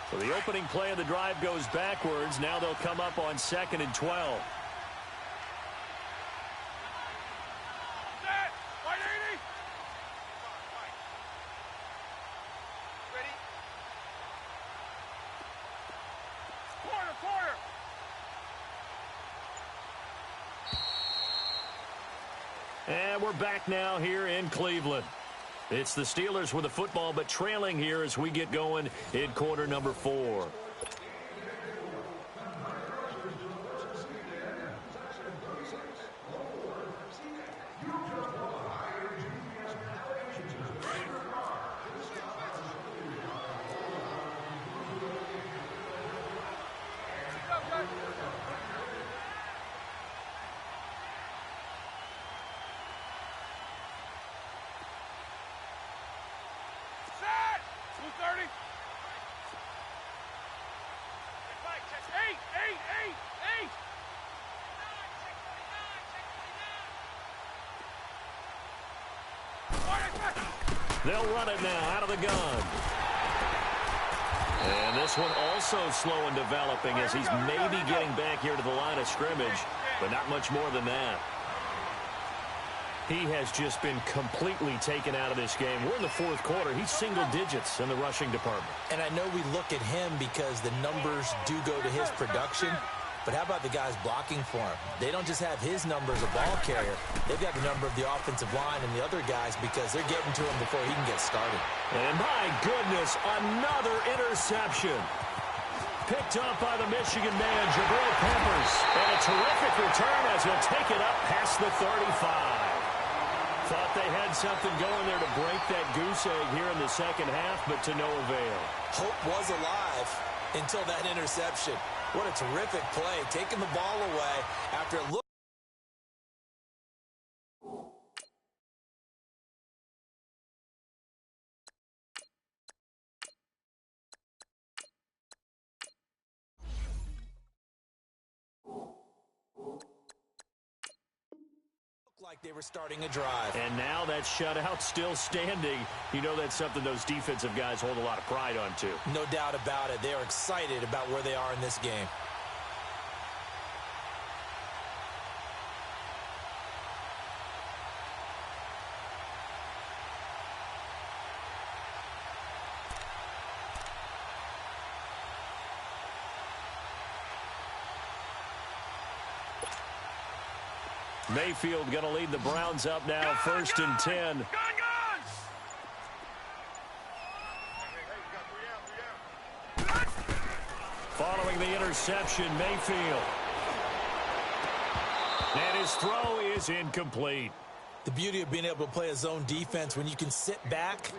So the opening play of the drive goes backwards. Now they'll come up on 2nd and 12. And we're back now here in Cleveland. It's the Steelers with the football, but trailing here as we get going in quarter number 4. 230. Eight. They'll run it now out of the gun. And this one also slow in developing as he's maybe getting back here to the line of scrimmage, but not much more than that. He has just been completely taken out of this game. We're in the fourth quarter. He's single digits in the rushing department. And I know we look at him because the numbers do go to his production, but how about the guys blocking for him? They don't just have his number as a ball carrier. They've got the number of the offensive line and the other guys because they're getting to him before he can get started. And my goodness, another interception. Picked up by the Michigan man, Jabril Peppers. And a terrific return as he'll take it up past the 35. Thought they had something going there to break that goose egg here in the second half, but to no avail. Hope was alive until that interception. What a terrific play, taking the ball away after it looked. Like they were starting a drive. And now that shutout still standing. You know that's something those defensive guys hold a lot of pride on, too. No doubt about it. They are excited about where they are in this game. Mayfield going to lead the Browns up now, first and 10. Following the interception, Mayfield. And his throw is incomplete. The beauty of being able to play a zone defense when you can sit back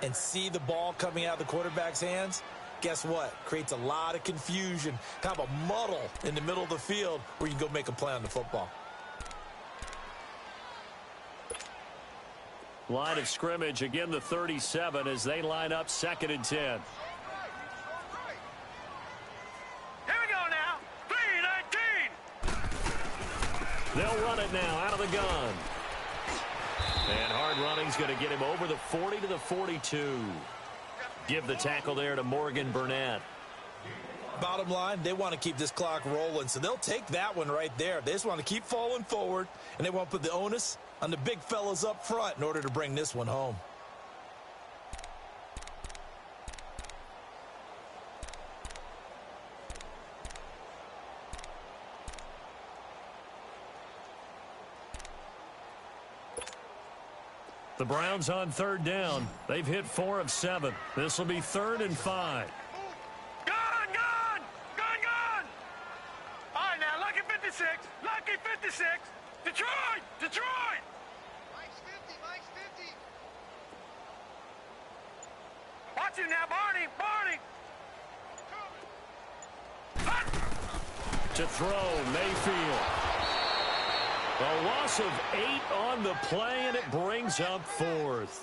and see the ball coming out of the quarterback's hands, guess what? Creates a lot of confusion, kind of a muddle in the middle of the field where you can go make a play on the football. Line of scrimmage, again the 37 as they line up second and 10. Here we go now. 3-19. They'll run it now out of the gun. And hard running's going to get him over the 40 to the 42. Give the tackle there to Morgan Burnett. Bottom line, they want to keep this clock rolling, so they'll take that one right there. They just want to keep falling forward, and they want to put the onus on the big fellas up front in order to bring this one home. The Browns on third down. They've hit 4 of 7. This will be 3rd and 5. All right, now, lucky 56. Lucky 56. Detroit! Detroit! Mike's 50. Watch him now, Barney. To throw, Mayfield. A loss of 8 on the play, and it brings up 4th.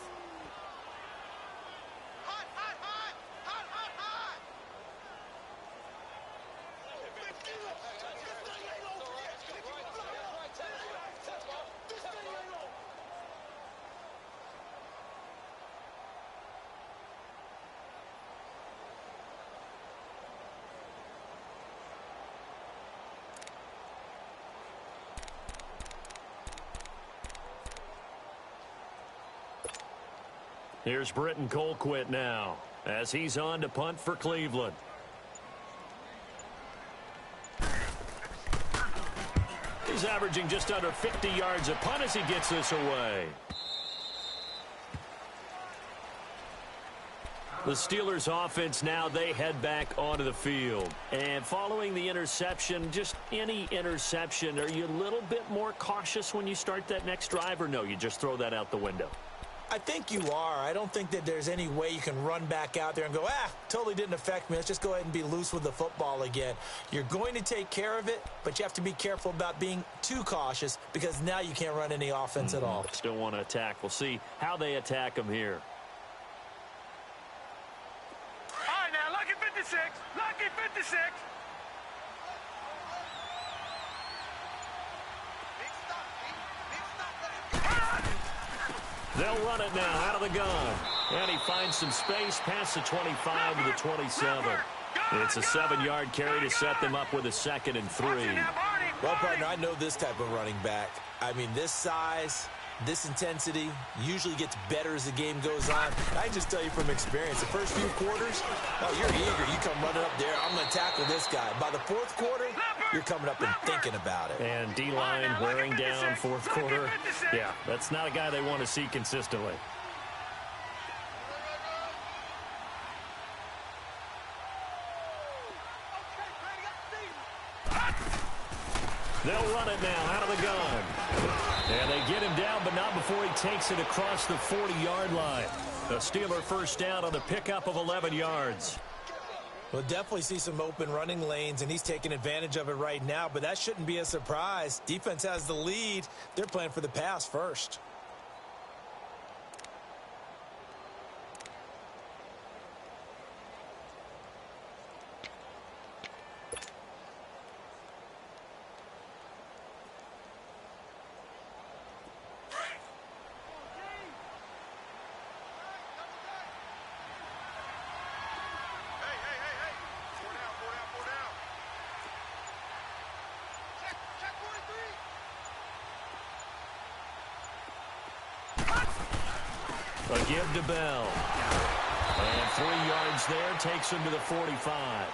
Here's Britton Colquitt now as he's on to punt for Cleveland. He's averaging just under 50 yards a punt as he gets this away. The Steelers offense now, they head back onto the field. And following the interception, just any interception, are you a little bit more cautious when you start that next drive, or no, you just throw that out the window? I think you are. I don't think that there's any way you can run back out there and go, totally didn't affect me. Let's just go ahead and be loose with the football again. You're going to take care of it, but you have to be careful about being too cautious because now you can't run any offense at all. Still want to attack. We'll see how they attack them here. 56. They'll run it now out of the gun. And he finds some space past the 25 to the 27. It's a 7-yard carry to set them up with a 2nd and 3. Well, partner, I know this type of running back. I mean, this size, this intensity usually gets better as the game goes on. I can just tell you from experience, the first few quarters, oh, you're eager. You come running up there, I'm going to tackle this guy. By the 4th quarter, you're coming up and thinking about it. And D-line wearing down 4th quarter. Yeah, that's not a guy they want to see consistently. They'll run it now out of the gun. And they get him down, but not before he takes it across the 40-yard line. The Steeler first down on the pickup of 11 yards. We'll definitely see some open running lanes, and he's taking advantage of it right now, but that shouldn't be a surprise. Defense has the lead. They're playing for the pass first. A give to Bell. And 3 yards there takes him to the 45.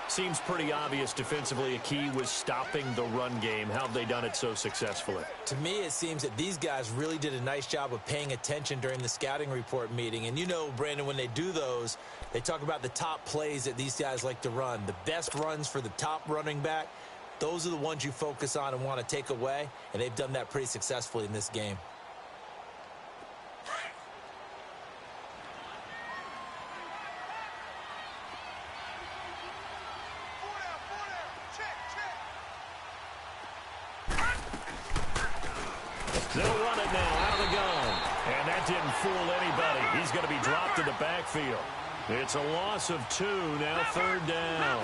Seems pretty obvious defensively a key was stopping the run game. How have they done it so successfully? To me, it seems that these guys really did a nice job of paying attention during the scouting report meeting. And you know, Brandon, when they do those, they talk about the top plays that these guys like to run. The best runs for the top running back, those are the ones you focus on and want to take away. And they've done that pretty successfully in this game. They'll run it now out of the gun. And that didn't fool anybody. He's going to be dropped in the backfield. It's a loss of 2, now 3rd down.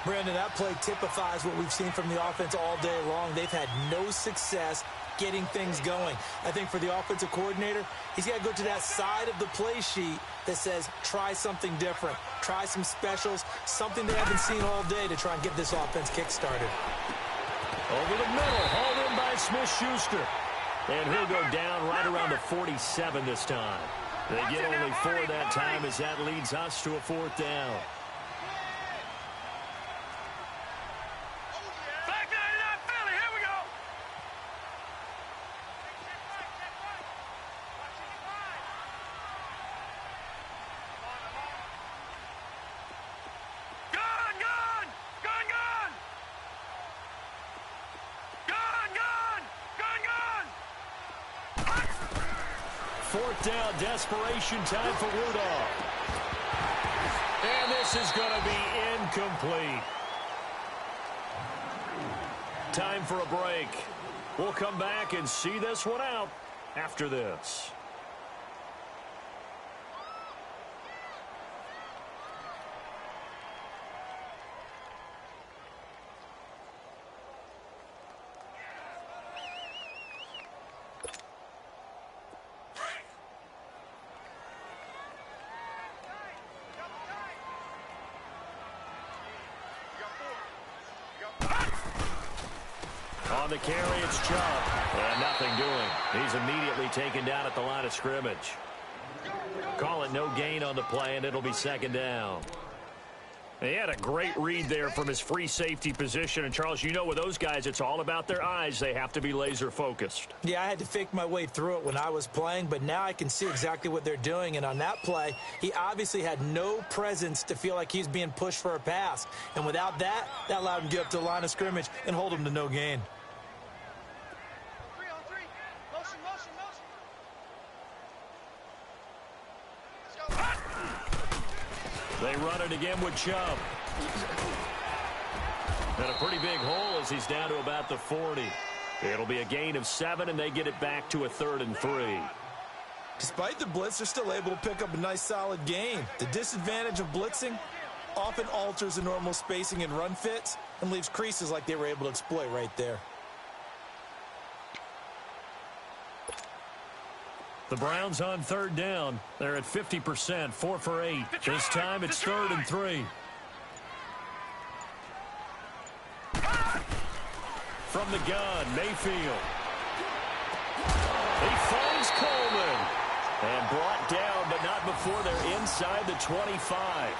Brandon, that play typifies what we've seen from the offense all day long. They've had no success getting things going. I think for the offensive coordinator, he's got to go to that side of the play sheet that says try something different, try some specials, something they haven't seen all day to try and get this offense kick-started. Over the middle, hauled in by Smith-Schuster. And he'll go down right around the 47 this time. They get only 4 that time as that leads us to a 4th down. Fourth down, desperation time for Rudolph. And this is going to be incomplete. Time for a break. We'll come back and see this one out after this. On the carry, it's Chubb. And nothing doing. He's immediately taken down at the line of scrimmage. Call it no gain on the play, and it'll be 2nd down. He had a great read there from his free safety position. And, Charles, you know with those guys, it's all about their eyes. They have to be laser focused. Yeah, I had to fake my way through it when I was playing, but now I can see exactly what they're doing. And on that play, he obviously had no presence to feel like he's being pushed for a pass. And without that, that allowed him to get up to the line of scrimmage and hold him to no gain. They run it again with Chubb. And a pretty big hole as he's down to about the 40. It'll be a gain of 7, and they get it back to a 3rd and 3. Despite the blitz, they're still able to pick up a nice solid gain. The disadvantage of blitzing, often alters the normal spacing and run fits and leaves creases like they were able to exploit right there. The Browns on third down. They're at 50%, 4 for 8. This time it's 3rd and 3. From the gun, Mayfield. He finds Coleman. And brought down, but not before they're inside the 25.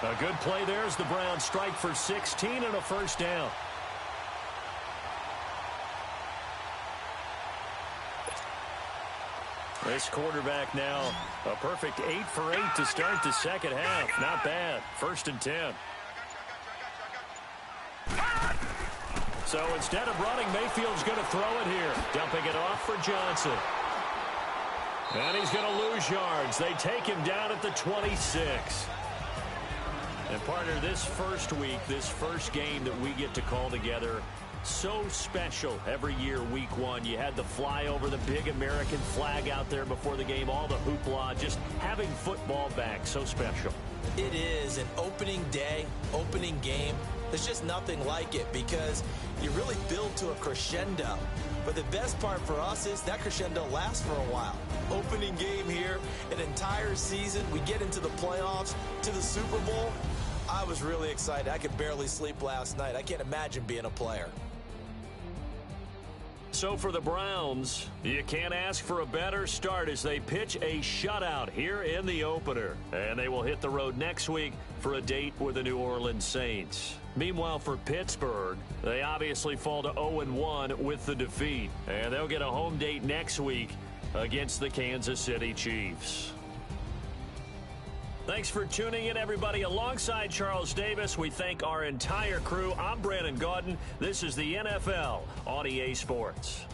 A good play there as the Browns strike for 16 and a first down. This quarterback now, a perfect 8 for 8 to start the second half. Not bad. 1st and 10. So instead of running, Mayfield's going to throw it here. Dumping it off for Johnson. And he's going to lose yards. They take him down at the 26. And partner, this first week, this first game that we get to call together, so special every year, week 1. You had the flyover, the big American flag out there before the game, all the hoopla, just having football back, so special. It is an opening day, opening game. There's just nothing like it because you really build to a crescendo. But the best part for us is that crescendo lasts for a while. Opening game here, an entire season. We get into the playoffs, to the Super Bowl. I was really excited. I could barely sleep last night. I can't imagine being a player. So for the Browns, you can't ask for a better start as they pitch a shutout here in the opener. And they will hit the road next week for a date with the New Orleans Saints. Meanwhile, for Pittsburgh, they obviously fall to 0-1 with the defeat. And they'll get a home date next week against the Kansas City Chiefs. Thanks for tuning in, everybody. Alongside Charles Davis, we thank our entire crew. I'm Brandon Gaudin. This is the NFL on EA Sports.